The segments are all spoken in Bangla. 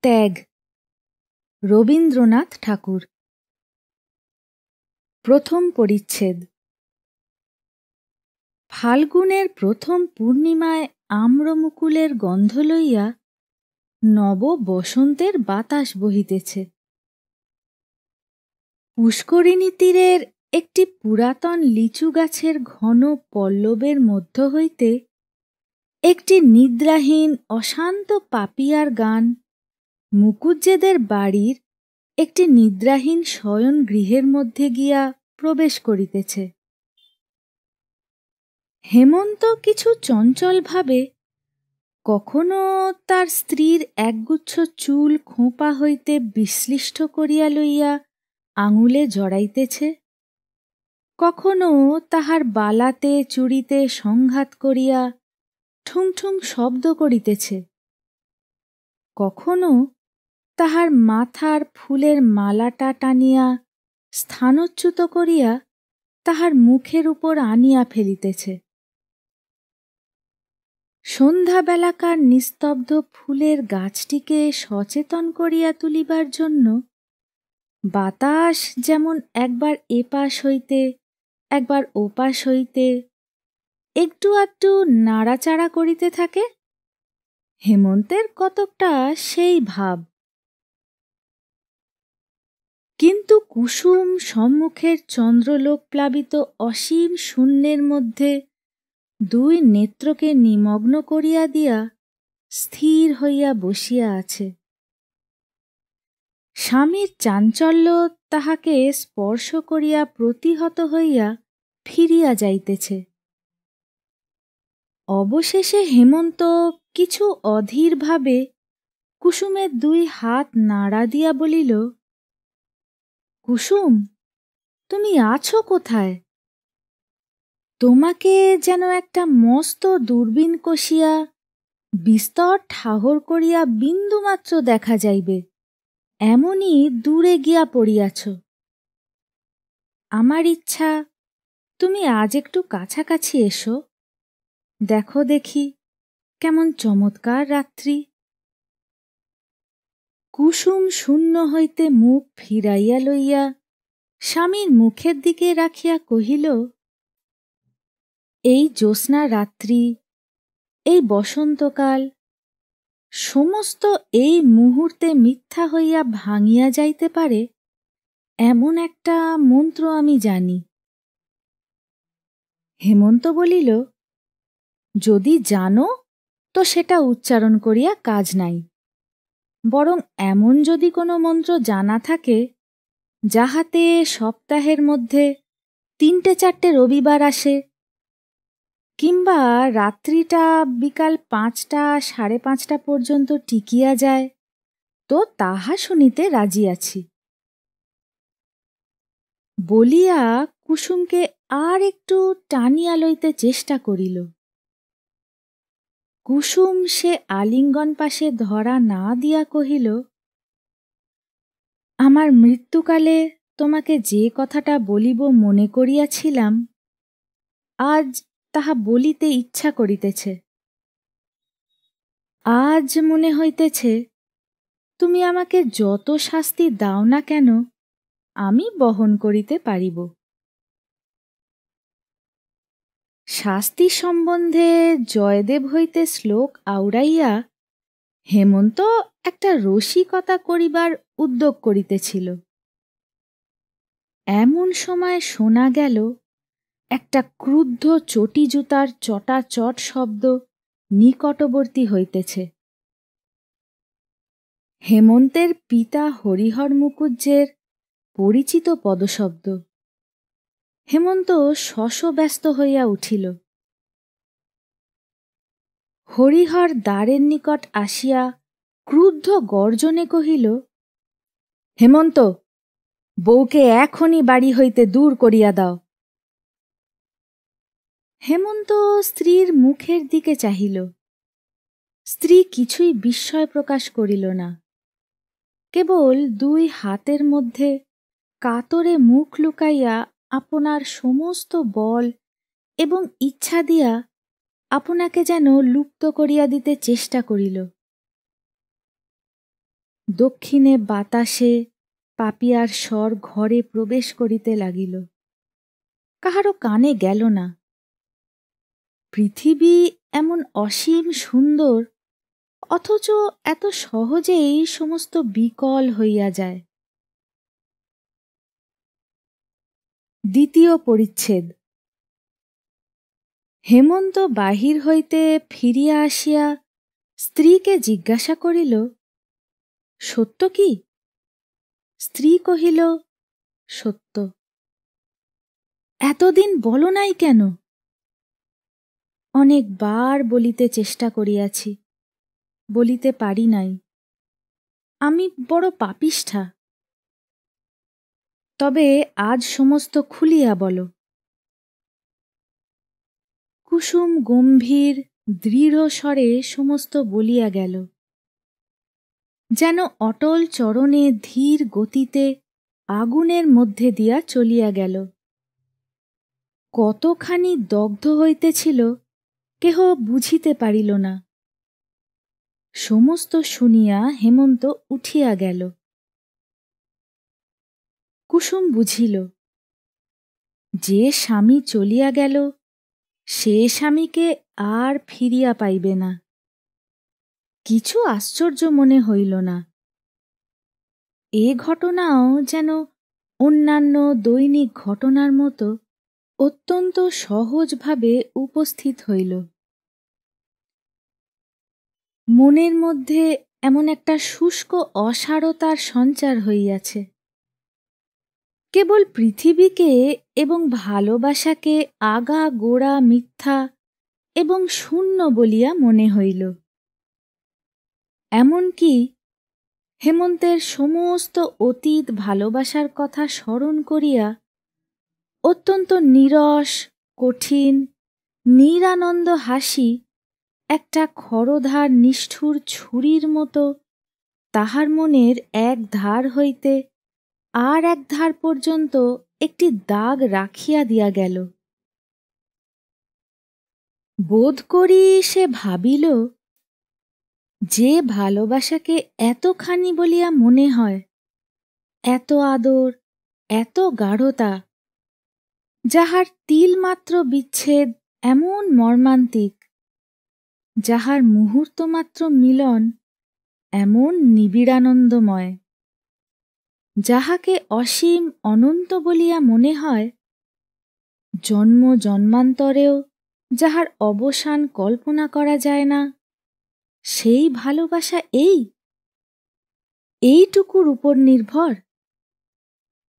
ত্যাগ, রবীন্দ্রনাথ ঠাকুর। প্রথম পরিচ্ছেদ। ফাল্গুনের প্রথম পূর্ণিমায় আম্রমুকুলের গন্ধ লইয়া নব বসন্তের বাতাস বহিতেছে। পুষ্করিণী তীরের একটি পুরাতন লিচু গাছের ঘন পল্লবের মধ্য হইতে একটি নিদ্রাহীন অশান্ত পাপিয়ার গান মুকুজ্জেদের বাড়ির একটি নিদ্রাহীন শয়ন গৃহের মধ্যে গিয়া প্রবেশ করিতেছে। হেমন্ত কিছু চঞ্চলভাবে কখনো তার স্ত্রীর একগুচ্ছ চুল খোঁপা হইতে বিশ্লিষ্ট করিয়া লইয়া আঙুলে জড়াইতেছে, কখনো তাহার বালাতে চুড়িতে সংঘাত করিয়া ঠুং ঠুং শব্দ করিতেছে, কখনো তাহার মাথার ফুলের মালাটা টানিয়া স্থানচ্যুত করিয়া তাহার মুখের উপর আনিয়া ফেলিতেছে। সন্ধ্যাবেলাকার নিস্তব্ধ ফুলের গাছটিকে সচেতন করিয়া তুলিবার জন্য বাতাস যেমন একবার এপাশ হইতে একবার ওপাশ হইতে একটু আধটু নাড়াচাড়া করিতে থাকে, হেমন্তের কতকটা সেই ভাব। কিন্তু কুসুম সম্মুখের চন্দ্রলোক প্লাবিত অসীম শূন্যের মধ্যে দুই নেত্রকে নিমগ্ন করিয়া দিয়া স্থির হইয়া বসিয়া আছে। স্বামীর চাঞ্চল্য তাহাকে স্পর্শ করিয়া প্রতিহত হইয়া ফিরিয়া যাইতেছে। অবশেষে হেমন্ত কিছু অধীরভাবে কুসুমের দুই হাত নাড়া দিয়া বলিল, কুসুম, তুমি আছো কোথায়? তোমাকে যেন একটা মস্ত দূরবীন কষিয়া বিস্তর ঠাহর করিয়া বিন্দুমাত্র দেখা যাইবে, এমনই দূরে গিয়া পড়িয়াছ। আমার ইচ্ছা তুমি আজ একটু কাছাকাছি এসো, দেখো দেখি কেমন চমৎকার রাত্রি। কুসুম শূন্য হইতে মুখ ফিরাইয়া লইয়া স্বামীর মুখের দিকে রাখিয়া কহিল, এই জ্যোৎস্না রাত্রি, এই বসন্তকাল, সমস্ত এই মুহূর্তে মিথ্যা হইয়া ভাঙিয়া যাইতে পারে এমন একটা মন্ত্র আমি জানি। হেমন্ত বলিল, যদি জানো তো সেটা উচ্চারণ করিয়া কাজ নাই, বরং এমন যদি কোনো মন্ত্র জানা থাকে যাহাতে সপ্তাহের মধ্যে 3-4 রবিবার আসে, কিংবা রাত্রিটা বিকাল 5টা-5:30 পর্যন্ত টিকিয়া যায়, তো তাহা শুনিতে রাজি আছি। বলিয়া কুসুমকে আর একটু টানিয়া লইতে চেষ্টা করিল। কুসুম সে আলিঙ্গন পাশে ধরা না দিয়া কহিল, আমার মৃত্যুকালে তোমাকে যে কথাটা বলিব মনে করিয়াছিলাম, আজ তাহা বলিতে ইচ্ছা করিতেছে। আজ মনে হইতেছে তুমি আমাকে যত শাস্তি দাও না কেন আমি বহন করিতে পারিব। শাস্তি সম্বন্ধে জয়দেব হইতে শ্লোক আওড়াইয়া হেমন্ত একটা রসিকতা করিবার উদ্যোগ করিতেছিল। এমন সময় শোনা গেল একটা ক্রুদ্ধ চটি জুতার চটাচট শব্দ নিকটবর্তী হইতেছে। হেমন্তের পিতা হরিহর মুকুজ্জের পরিচিত পদশব্দ। হেমন্ত শশব্যস্ত হইয়া উঠিল। হরিহর দ্বারের নিকট আসিয়া ক্রুদ্ধ গর্জনে কহিল, হেমন্ত, বউকে এখনই বাড়ি হইতে দূর করিয়া দাও। হেমন্ত স্ত্রীর মুখের দিকে চাহিল। স্ত্রী কিছুই বিস্ময় প্রকাশ করিল না, কেবল দুই হাতের মধ্যে কাতরে মুখ লুকাইয়া আপনার সমস্ত বল এবং ইচ্ছা দিয়া আপনাকে যেন লুপ্ত করিয়া দিতে চেষ্টা করিল। দক্ষিণে বাতাসে পাপিয়ার স্বর ঘরে প্রবেশ করিতে লাগিল। কাহারও কানে গেল না। পৃথিবী এমন অসীম সুন্দর, অথচ এত সহজেই সমস্ত বিকল হইয়া যায়। দ্বিতীয় পরিচ্ছেদ। হেমন্ত বাহির হইতে ফিরিয়া আসিয়া স্ত্রীকে জিজ্ঞাসা করিল, সত্য কি? স্ত্রী কহিল, সত্য। এতদিন বলো নাই কেন? অনেকবার বলিতে চেষ্টা করিয়াছি, বলিতে পারি নাই। আমি বড় পাপিষ্ঠা। তবে আজ সমস্ত খুলিয়া বলো। কুসুম গম্ভীর দৃঢ় স্বরে সমস্ত বলিয়া গেল, যেন অটল চরণে ধীর গতিতে আগুনের মধ্যে দিয়া চলিয়া গেল। কতখানি দগ্ধ হইতেছিল কেহ বুঝিতে পারিল না। সমস্ত শুনিয়া হেমন্ত উঠিয়া গেল। কুসুম বুঝিল, যে স্বামী চলিয়া গেল সে স্বামীকে আর ফিরিয়া পাইবে না। কিছু আশ্চর্য মনে হইল না। এ ঘটনাও যেন অন্যান্য দৈনিক ঘটনার মতো অত্যন্ত সহজভাবে উপস্থিত হইল। মনের মধ্যে এমন একটা শুষ্ক অসারতার সঞ্চার হইয়াছে। কেবল পৃথিবীকে এবং ভালোবাসাকে আগা গোড়া মিথ্যা এবং শূন্য বলিয়া মনে হইল। এমনকি হেমন্তের সমস্ত অতীত ভালোবাসার কথা স্মরণ করিয়া অত্যন্ত নীরস, কঠিন, নিরানন্দ হাসি একটা খরধার নিষ্ঠুর ছুরির মতো তাহার মনের এক ধার হইতে আর এক ধার পর্যন্ত একটি দাগ রাখিয়া দিয়া গেল। বোধ করি সে ভাবিল, যে ভালোবাসাকে এতখানি বলিয়া মনে হয়, এত আদর, এত গাঢ়তা, যাহার তিলমাত্র বিচ্ছেদ এমন মর্মান্তিক, যাহার মুহূর্তমাত্র মিলন এমন নিবিড়ানন্দময়, যাহাকে অসীম অনন্ত বলিয়া মনে হয়, জন্ম জন্মান্তরেও যাহার অবসান কল্পনা করা যায় না, সেই ভালোবাসা এইটুকুর উপর নির্ভর।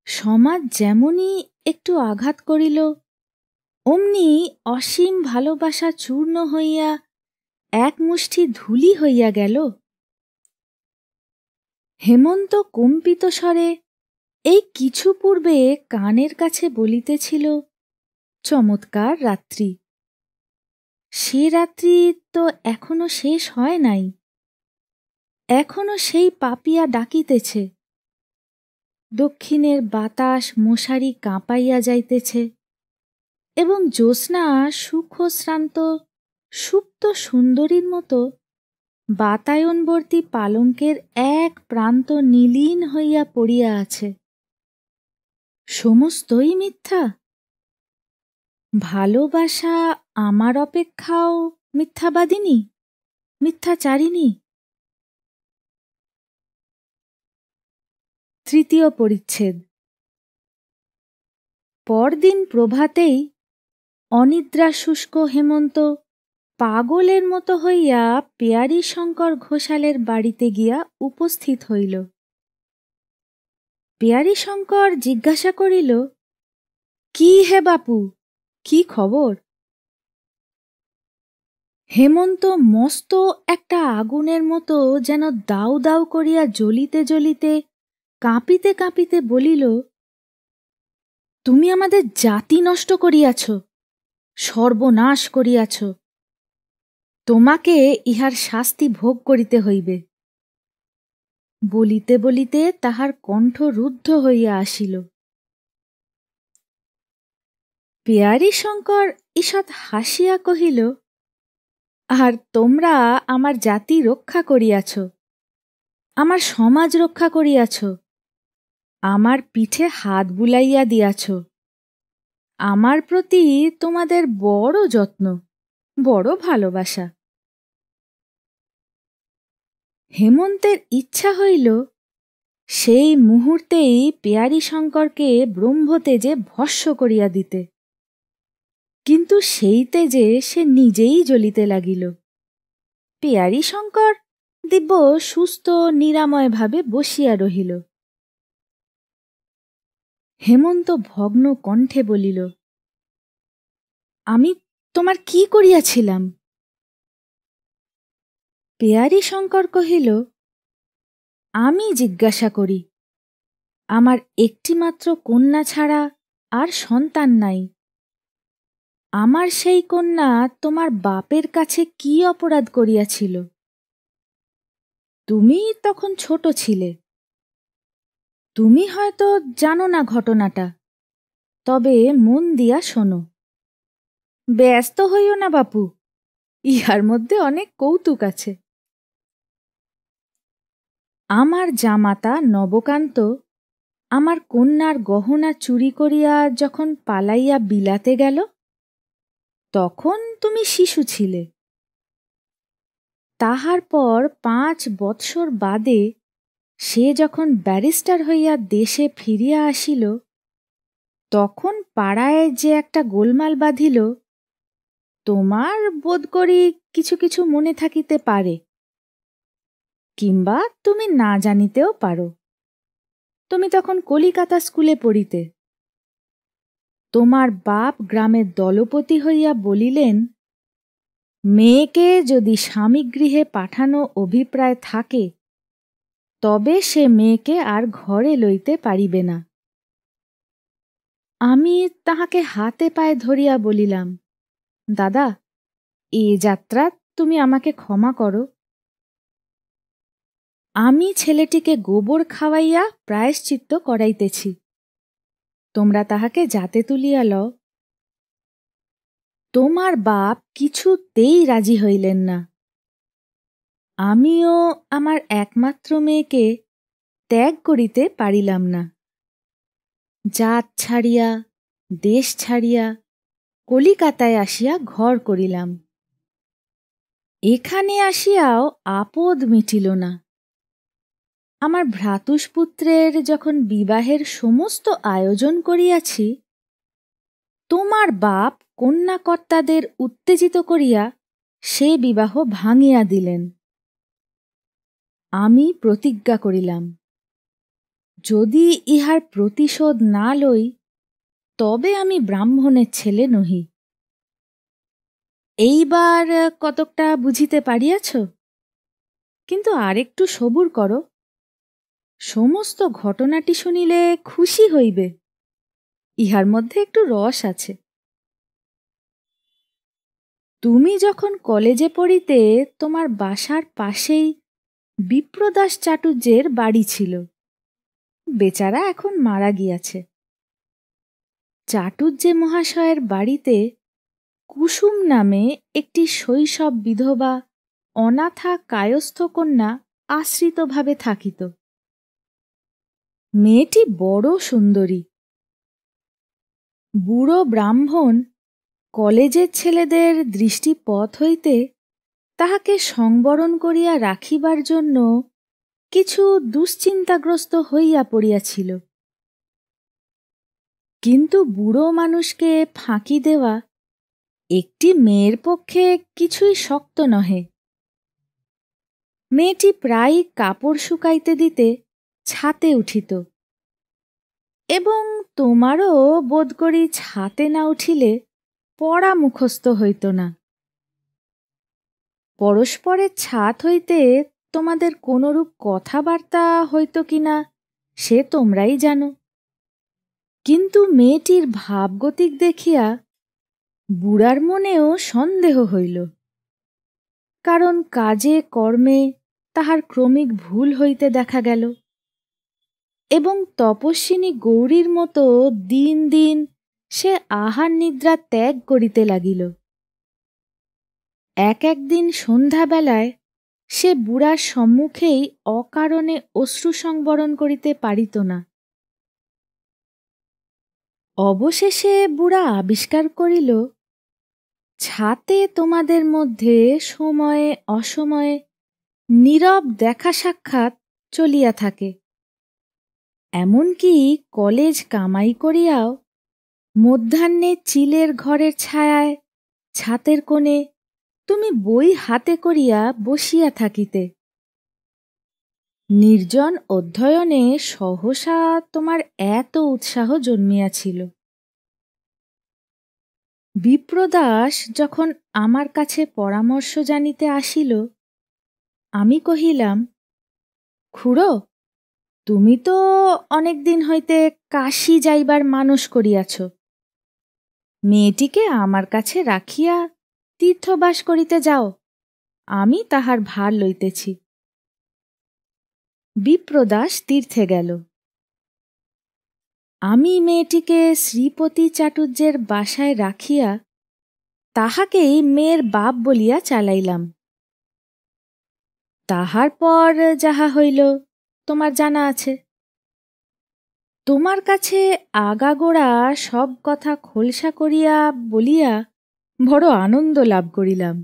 সমাজ যেমনি একটু আঘাত করিল, অমনি অসীম ভালোবাসা চূর্ণ হইয়া এক মুষ্টি ধূলি হইয়া গেল। হেমন্ত কম্পিত স্বরে এই কিছু পূর্বে কানের কাছে বলিতেছিল, চমৎকার রাত্রি। সে রাত্রি তো এখনো শেষ হয় নাই। এখনো সেই পাপিয়া ডাকিতেছে। দক্ষিণের বাতাস মশারি কাঁপাইয়া যাইতেছে এবং জ্যোৎস্না সুখশ্রান্ত সুপ্ত সুন্দরীর মতো বাতায়নবর্তী পালঙ্কের এক প্রান্ত নীলীন হইয়া পড়িয়া আছে। সমস্তই মিথ্যা। ভালোবাসা আমার অপেক্ষাও মিথ্যাবাদিনী, মিথ্যাচারিণী। তৃতীয় পরিচ্ছেদ। পরদিন প্রভাতেই অনিদ্রা শুষ্ক হেমন্ত পাগলের মতো হইয়া পেয়ারী শঙ্কর ঘোষালের বাড়িতে গিয়া উপস্থিত হইল। পেয়ারী শঙ্কর জিজ্ঞাসা করিল, কি হে বাপু, কি খবর? হেমন্ত মস্ত একটা আগুনের মতো যেন দাউ দাউ করিয়া জ্বলিতে জ্বলিতে কাঁপিতে কাঁপিতে বলিল, তুমি আমাদের জাতি নষ্ট করিয়াছ, সর্বনাশ করিয়াছ। তোমাকে ইহার শাস্তি ভোগ করিতে হইবে। বলিতে বলিতে তাহার কণ্ঠ রুদ্ধ হইয়া আসিল। পেয়ারী শঙ্কর ঈষৎ হাসিয়া কহিল, আর তোমরা আমার জাতি রক্ষা করিয়াছ। আমার সমাজ রক্ষা করিয়াছ, আমার পিঠে হাত বুলাইয়া দিয়াছ। আমার প্রতি তোমাদের বড় যত্ন, বড় ভালোবাসা। হেমন্তের ইচ্ছা হইল সেই মুহূর্তেই পেয়ারী শঙ্করকে ব্রহ্মতেজে ভস্ম করিয়া দিতে, কিন্তু সেই তেজে সে নিজেই জ্বলিতে লাগিল। পেয়ারী শঙ্কর দিব্য সুস্থ নিরাময়ভাবে বসিয়া রহিল। হেমন্ত ভগ্ন কণ্ঠে বলিল, আমি তোমার কি করিয়াছিলাম? পেয়ারী শঙ্কর কহিল, আমি জিজ্ঞাসা করি, আমার একটিমাত্র কন্যা ছাড়া আর সন্তান নাই। আমার সেই কন্যা তোমার বাপের কাছে কি অপরাধ করিয়াছিল? তুমি তখন ছোট ছিলে, তুমি হয়তো জানো না ঘটনাটা, তবে মন দিয়া শোনো। ব্যস্ত হইও না বাপু, ইহার মধ্যে অনেক কৌতুক আছে। আমার জামাতা নবকান্ত আমার কন্যার গহনা চুরি করিয়া যখন পালাইয়া বিলাতে গেল, তখন তুমি শিশু ছিলে। তাহার পর 5 বৎসর বাদে সে যখন ব্যারিস্টার হইয়া দেশে ফিরিয়া আসিল, তখন পাড়ায় যে একটা গোলমাল বাঁধিল, তোমার বোধ করি কিছু কিছু মনে থাকিতে পারে, কিংবা তুমি না জানিতেও পারো। তুমি তখন কলিকাতা স্কুলে পড়িতে। তোমার বাপ গ্রামের দলপতি হইয়া বলিলেন, মেয়েকে যদি স্বামীগৃহে পাঠানো অভিপ্রায় থাকে, তবে সে মেয়েকে আর ঘরে লইতে পারিবে না। আমি তাহাকে হাতে পায়ে ধরিয়া বলিলাম, দাদা, এ যাত্রা তুমি আমাকে ক্ষমা করো। আমি ছেলেটিকে গোবর খাওয়াইয়া প্রায়শ্চিত্ত করাইতেছি, তোমরা তাহাকে যাতে তুলিয়া লও। তোমার বাপ কিছুতেই রাজি হইলেন না। আমিও আমার একমাত্র মেয়েকে ত্যাগ করিতে পারিলাম না। জাত ছাড়িয়া, দেশ ছাড়িয়া কলিকাতায় আসিয়া ঘর করিলাম। এখানে আসিয়াও আপদ মিটিল না। আমার ভ্রাতুষ্পুত্রের যখন বিবাহের সমস্ত আয়োজন করিয়াছি, তোমার বাপ কন্যাকর্তাদের উত্তেজিত করিয়া সে বিবাহ ভাঙিয়া দিলেন। আমি প্রতিজ্ঞা করিলাম, যদি ইহার প্রতিশোধ না লই, তবে আমি ব্রাহ্মণের ছেলে নহি। এইবার কতকটা বুঝিতে পারিয়াছ? কিন্তু আরেকটু সবুর করো, সমস্ত ঘটনাটি শুনিলে খুশি হইবে। ইহার মধ্যে একটু রস আছে। তুমি যখন কলেজে পড়িতে, তোমার বাসার পাশেই বিপ্রদাস চাটুর্যের বাড়ি ছিল। বেচারা এখন মারা গিয়াছে। চাটুর্যে মহাশয়ের বাড়িতে কুসুম নামে একটি শৈশব বিধবা অনাথা কায়স্থ কন্যা আশ্রিতভাবে থাকিত। মেয়েটি বড় সুন্দরী। বুড়ো ব্রাহ্মণ কলেজের ছেলেদের দৃষ্টিপথ হইতে তাহাকে সংবরণ করিয়া রাখিবার জন্য কিছু দুশ্চিন্তাগ্রস্ত হইয়া পড়িয়াছিল। কিন্তু বুড়ো মানুষকে ফাঁকি দেওয়া একটি মেয়ের পক্ষে কিছুই শক্ত নহে। মেয়েটি প্রায় কাপড় শুকাইতে দিতে ছাতে উঠিত, এবং তোমারও বোধ করি ছাতে না উঠিলে পড়া মুখস্থ হইত না। পরস্পরের ছাত হইতে তোমাদের কোনরূপ কথাবার্তা হইত কিনা সে তোমরাই জানো। কিন্তু মেয়েটির ভাবগতিক দেখিয়া বুড়ার মনেও সন্দেহ হইল, কারণ কাজে কর্মে তাহার ক্রমিক ভুল হইতে দেখা গেল, এবং তপস্বিনী গৌরীর মতো দিন দিন সে আহার নিদ্রা ত্যাগ করিতে লাগিল। এক একদিন সন্ধ্যাবেলায় সে বুড়ার সম্মুখেই অকারণে অশ্রু সংবরণ করিতে পারিত না। অবশেষে বুড়া আবিষ্কার করিল, ছাতে তোমাদের মধ্যে সময়ে অসময়ে নীরব দেখা সাক্ষাৎ চলিয়া থাকে। এমনকি কলেজ কামাই করিয়াও মধ্যাহ্নে চিলের ঘরের ছায়ায় ছাতের কোণে তুমি বই হাতে করিয়া বসিয়া থাকিতে। নির্জন অধ্যয়নে সহসা তোমার এত উৎসাহ জন্মিয়াছিল। বিপ্রদাস যখন আমার কাছে পরামর্শ জানিতে আসিল, আমি কহিলাম, খুড়ো, তুমি তো অনেক দিন হইতে কাশী যাইবার মানস করিয়াছ। মেয়েটিকে আমার কাছে রাখিয়া তীর্থবাস করিতে যাও, আমি তাহার ভার লইতেছি। বিপ্রদাস তীর্থে গেল। আমি মেয়েটিকে শ্রীপতি চাটুর্যের বাসায় রাখিয়া তাহাকেই মেয়ের বাপ বলিয়া চালাইলাম। তাহার পর যাহা হইল তোমার জানা আছে। তোমার কাছে আগাগোড়া সব কথা খোলসা করিয়া বলিয়া বড় আনন্দ লাভ করিলাম।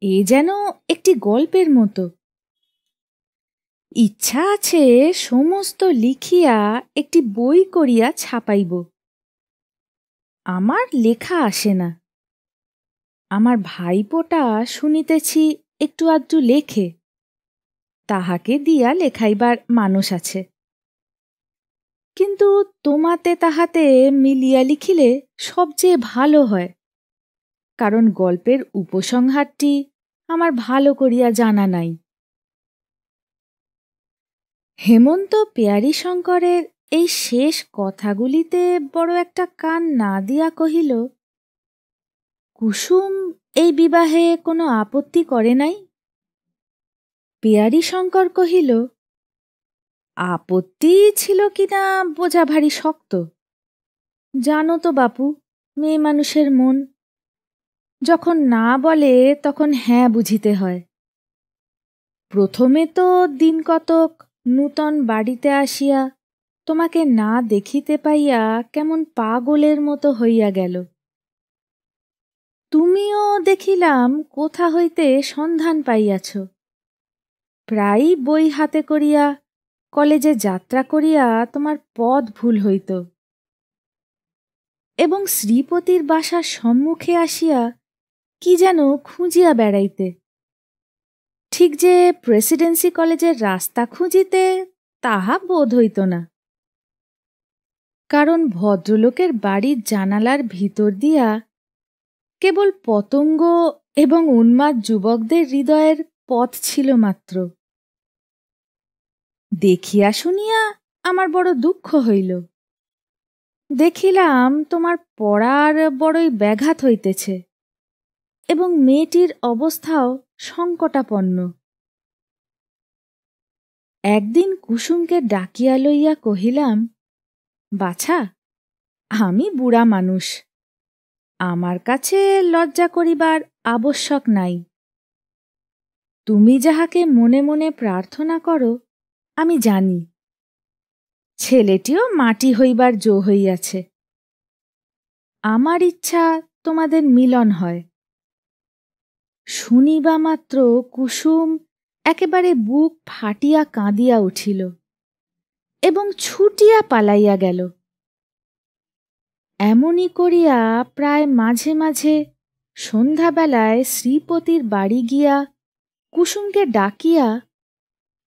এ যেন একটি গল্পের মতো। ইচ্ছা আছে সমস্ত লিখিয়া একটি বই করিয়া ছাপাইব। আমার লেখা আসে না। আমার ভাইপোটা শুনিতেছি একটু আধটু লেখে, তাহাকে দিয়া লেখাইবার মানস আছে। কিন্তু তোমাতে তাহাতে মিলিয়া লিখিলে সবচেয়ে ভালো হয়, কারণ গল্পের উপসংহারটি আমার ভালো করিয়া জানা নাই। হেমন্ত পেয়ারীশঙ্করের এই শেষ কথাগুলিতে বড় একটা কান না দিয়া কহিল, কুসুম এই বিবাহে কোনো আপত্তি করে নাই? পেয়ারীশঙ্কর কহিল, আপত্তি ছিল কিনা বোঝা ভারী শক্ত। জানো তো বাপু, মেয়ে মানুষের মন, যখন না বলে তখন হ্যাঁ বুঝিতে হয়। প্রথমে তো দিন কতক নূতন বাড়িতে আসিয়া তোমাকে না দেখিতে পাইয়া কেমন পাগলের মতো হইয়া গেল। তুমিও দেখিলাম কোথা হইতে সন্ধান পাইয়াছ। প্রায়ই বই হাতে করিয়া কলেজে যাত্রা করিয়া তোমার পথ ভুল হইত, এবং শ্রীপতির বাসার সম্মুখে আসিয়া কি যেন খুঁজিয়া বেড়াইতে। ঠিক যে প্রেসিডেন্সি কলেজের রাস্তা খুঁজিতে, তাহা বোধ হইত না, কারণ ভদ্রলোকের বাড়ির জানালার ভিতর দিয়া কেবল পতঙ্গ এবং উন্মাদ যুবকদের হৃদয়ের পথ ছিল মাত্র। দেখিয়া শুনিয়া আমার বড় দুঃখ হইল। দেখিলাম তোমার পড়ার বড়ই ব্যাঘাত হইতেছে, এবং মেয়েটির অবস্থাও সংকটাপন্ন। একদিন কুসুমকে ডাকিয়া লইয়া কহিলাম, বাছা, আমি বুড়া মানুষ, আমার কাছে লজ্জা করিবার আবশ্যক নাই। তুমি যাহাকে মনে মনে প্রার্থনা করো আমি জানি, ছেলেটিও মাটি হইবার জো হইয়াছে। আমার ইচ্ছা তোমাদের মিলন হয়। শুনিবা মাত্র কুসুম একেবারে বুক ফাটিয়া কাঁদিয়া উঠিল এবং ছুটিয়া পালাইয়া গেল। এমনি করিয়া প্রায় মাঝে মাঝে সন্ধ্যাবেলায় শ্রীপতির বাড়ি গিয়া কুসুমকে ডাকিয়া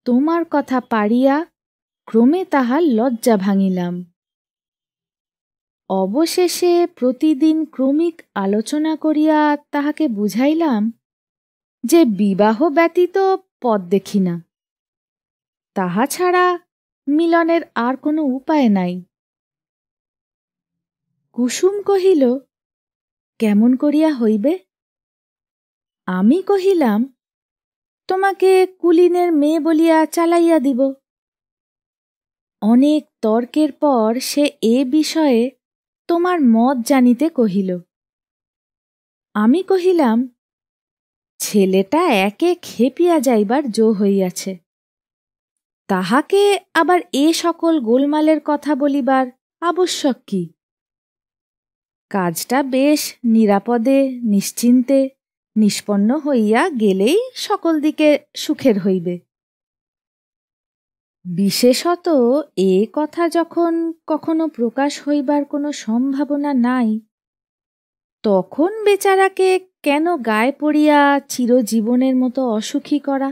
তোমার কথা পাড়িয়া ক্রমে তাহার লজ্জা ভাঙিলাম। অবশেষে প্রতিদিন ক্রমিক আলোচনা করিয়া তাহাকে বুঝাইলাম যে বিবাহ ব্যতীত পথ দেখি না, তাহা ছাড়া মিলনের আর কোনো উপায় নাই। কুসুম কহিল, কেমন করিয়া হইবে? আমি কহিলাম, তোমাকে কুলীনের মেয়ে বলিয়া চালাইয়া দিব। অনেক তর্কের পর সে এ বিষয়ে তোমার মত জানিতে কহিল। আমি কহিলাম, ছেলেটা একে খেপিয়া যাইবার জো হইয়াছে, তাহাকে আবার এ সকল গোলমালের কথা বলিবার আবশ্যক কি? কাজটা বেশ নিরাপদে নিশ্চিন্তে নিষ্পন্ন হইয়া গেলেই সকল দিকে সুখের হইবে। বিশেষত এ কথা যখন কখনো প্রকাশ হইবার কোনো সম্ভাবনা নাই, তখন বেচারাকে কেন গায়ে পড়িয়া চিরজীবনের মতো অসুখী করা?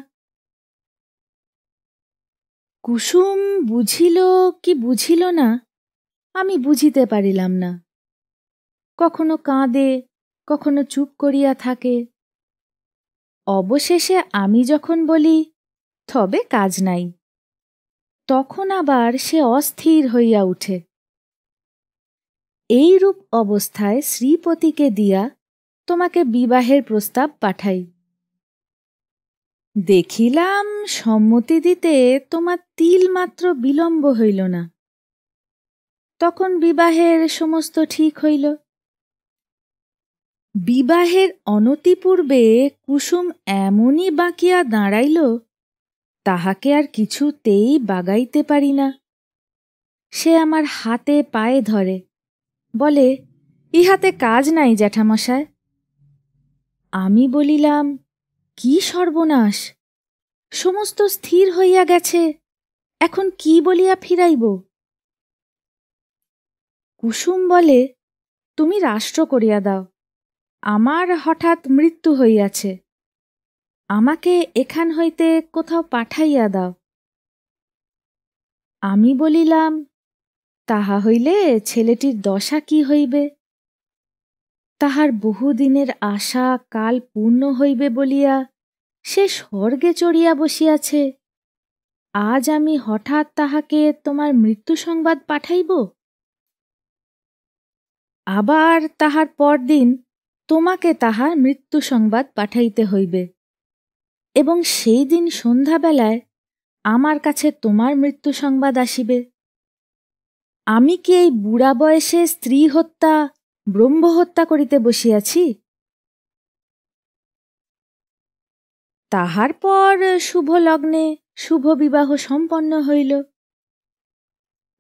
কুসুম বুঝিল কি বুঝিল না আমি বুঝিতে পারিলাম না। কখনো কাঁদে, কখনো চুপ করিয়া থাকে। অবশেষে আমি যখন বলি, তবে কাজ নাই, তখন আবার সে অস্থির হইয়া উঠে। এইরূপ অবস্থায় শ্রীপতিকে দিয়া তোমাকে বিবাহের প্রস্তাব পাঠাই। দেখিলাম সম্মতি দিতে তোমার তিলমাত্র বিলম্ব হইল না। তখন বিবাহের সমস্ত ঠিক হইল। বিবাহের অনতিপূর্বে কুসুম এমনই বাঁকিয়া দাঁড়াইল, তাহাকে আর কিছুতেই বাগাইতে পারি না। সে আমার হাতে পায়ে ধরে, বলে, ইহাতে কাজ নাই জ্যাঠামশায়। আমি বলিলাম, কি সর্বনাশ! সমস্ত স্থির হইয়া গেছে, এখন কি বলিয়া ফিরাইব? কুসুম বলে, তুমি রাষ্ট্র করিয়া দাও, আমার হঠাৎ মৃত্যু হইয়াছে, আমাকে এখান হইতে কোথাও পাঠাইয়া দাও। আমি বলিলাম, তাহা হইলে ছেলেটির দশা কি হইবে? তাহার বহুদিনের আশা কাল পূর্ণ হইবে বলিয়া সে স্বর্গে চড়িয়া বসিয়াছে, আজ আমি হঠাৎ তাহাকে তোমার মৃত্যু সংবাদ পাঠাইব? আবার তাহার পরদিন তোমাকে তাহার মৃত্যু সংবাদ পাঠাইতে হইবে, এবং সেই দিন সন্ধ্যাবেলায় আমার কাছে তোমার মৃত্যু সংবাদ আসিবে। আমি কি এই বুড়া বয়সে স্ত্রী হত্যা ব্রহ্মহত্যা করিতে বসিয়াছি? তাহার পর শুভ লগ্নে শুভ বিবাহ সম্পন্ন হইল।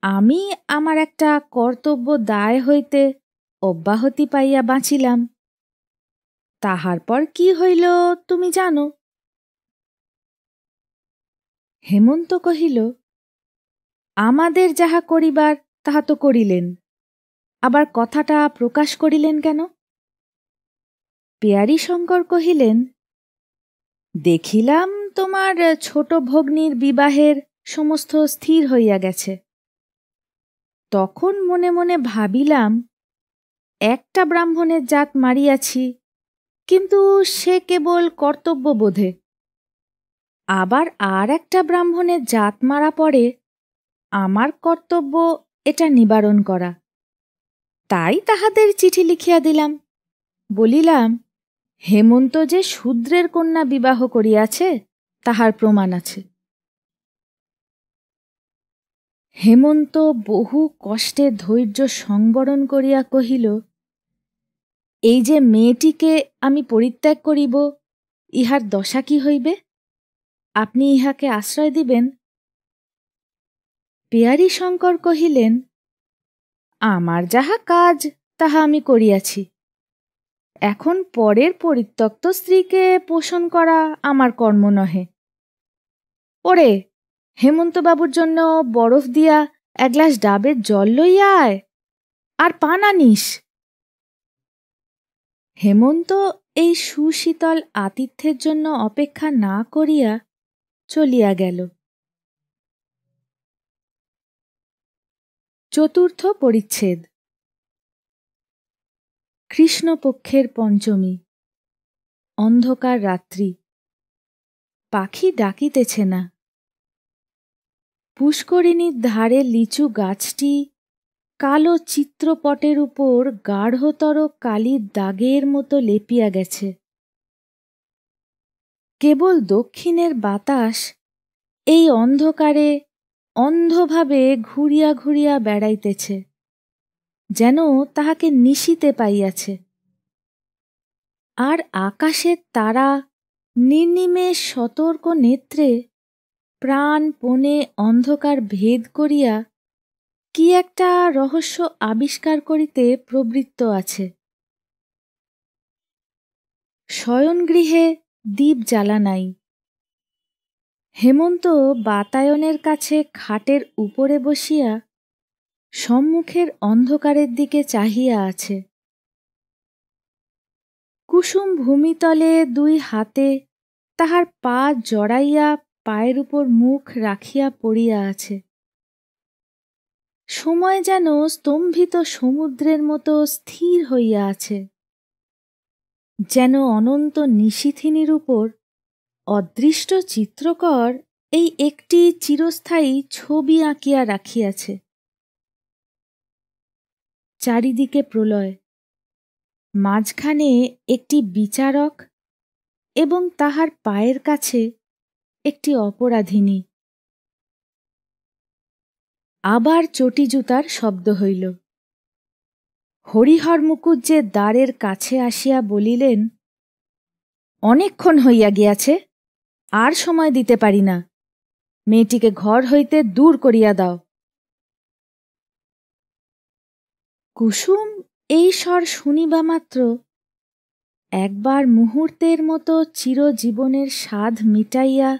আমি আমার একটা কর্তব্য দায় হইতে অব্যাহতি পাইয়া বাঁচিলাম। তাহার পর কি হইল তুমি জানো। হেমন্ত কহিল, আমাদের যাহা করিবার তাহা তো করিলেন, আবার কথাটা প্রকাশ করিলেন কেন? পেয়ারীশঙ্কর কহিলেন, দেখিলাম তোমার ছোট ভগ্নীর বিবাহের সমস্ত স্থির হইয়া গেছে। তখন মনে মনে ভাবিলাম, একটা ব্রাহ্মণের জাত মারিয়াছি, কিন্তু সে কেবল কর্তব্যবোধে। আবার আর একটা ব্রাহ্মণের জাত মারা পড়ে, আমার কর্তব্য এটা নিবারণ করা। তাই তাহাদের চিঠি লিখিয়া দিলাম, বলিলাম, হেমন্ত যে শূদ্রের কন্যা বিবাহ করিয়াছে তাহার প্রমাণ আছে। হেমন্ত বহু কষ্টে ধৈর্য সংবরণ করিয়া কহিল, এই যে মেয়েটিকে আমি পরিত্যাগ করিব, ইহার দশা কি হইবে? আপনি ইহাকে আশ্রয় দিবেন? পেয়ারীশঙ্কর কহিলেন, আমার যাহা কাজ তাহা আমি করিয়াছি, এখন পরের পরিত্যক্ত স্ত্রীকে পোষণ করা আমার কর্ম নহে। ওরে, হেমন্তবাবুর জন্য বরফ দিয়া এক গ্লাস ডাবের জল লইয়া আয়, আর পান আনিস। হেমন্ত এই সুশীতল আতিথ্যের জন্য অপেক্ষা না করিয়া চলিয়া গেল। চতুর্থ পরিচ্ছেদ। কৃষ্ণপক্ষের পঞ্চমী। অন্ধকার রাত্রি। পাখি ডাকিতেছে না। পুষ্করিণীর ধারে লিচু গাছটি কালো চিত্রপটের উপর গাঢ়তর কালির দাগের মতো লেপিয়া গেছে। কেবল দক্ষিণের বাতাস এই অন্ধকারে অন্ধভাবে ঘুরিয়া ঘুরিয়া বেড়াইতেছে, যেন তাহাকে নিশিতে পাইয়াছে। আর আকাশের তারা নির্নিমেষ সতর্ক নেত্রে প্রাণপণে অন্ধকার ভেদ করিয়া কি একটা রহস্য আবিষ্কার করিতে প্রবৃত্ত আছে। শয়নগৃহে দীপ জ্বালা নাই। হেমন্ত বাতায়নের কাছে খাটের উপরে বসিয়া সম্মুখের অন্ধকারের দিকে চাহিয়া আছে। কুসুম ভূমিতলে দুই হাতে তাহার পা জড়াইয়া পায়ের উপর মুখ রাখিয়া পড়িয়া আছে। সময় যেন স্তম্ভিত সমুদ্রের মতো স্থির হইয়া আছে, যেন অনন্ত নিশীথিনীর উপর অদৃষ্ট চিত্রকর এই একটি চিরস্থায়ী ছবি আঁকিয়া রাখিয়াছে। চারিদিকে প্রলয়, মাঝখানে একটি বিচারক এবং তাহার পায়ের কাছে একটি অপরাধিনী। আবার চটি জুতার শব্দ হইল। হরিহর মুকুজ্জে দ্বারের কাছে আসিয়া বলিলেন, অনেকক্ষণ হইয়া গিয়াছে, আর সময় দিতে পারি না, মেয়েটিকে ঘর হইতে দূর করিয়া দাও। কুসুম এই স্বর শুনিবা মাত্র একবার মুহূর্তের মতো চিরজীবনের স্বাদ মিটাইয়া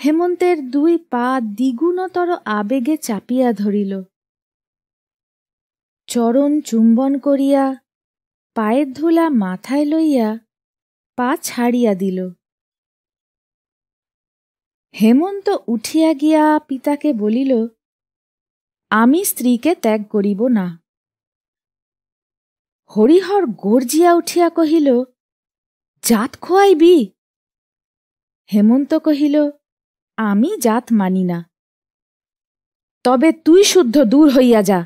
হেমন্তের দুই পা দ্বিগুণতর আবেগে চাপিয়া ধরিল। চরণ চুম্বন করিয়া পায়ের ধুলা মাথায় লইয়া পা ছাড়িয়া দিল। হেমন্ত উঠিয়া গিয়া পিতাকে বলিল, আমি স্ত্রীকে ত্যাগ করিব না। হরিহর গর্জিয়া উঠিয়া কহিল, জাত খোয়াইবি? হেমন্ত কহিল, আমি জাত মানি না। তবে তুই শুদ্ধ দূর হইয়া যা।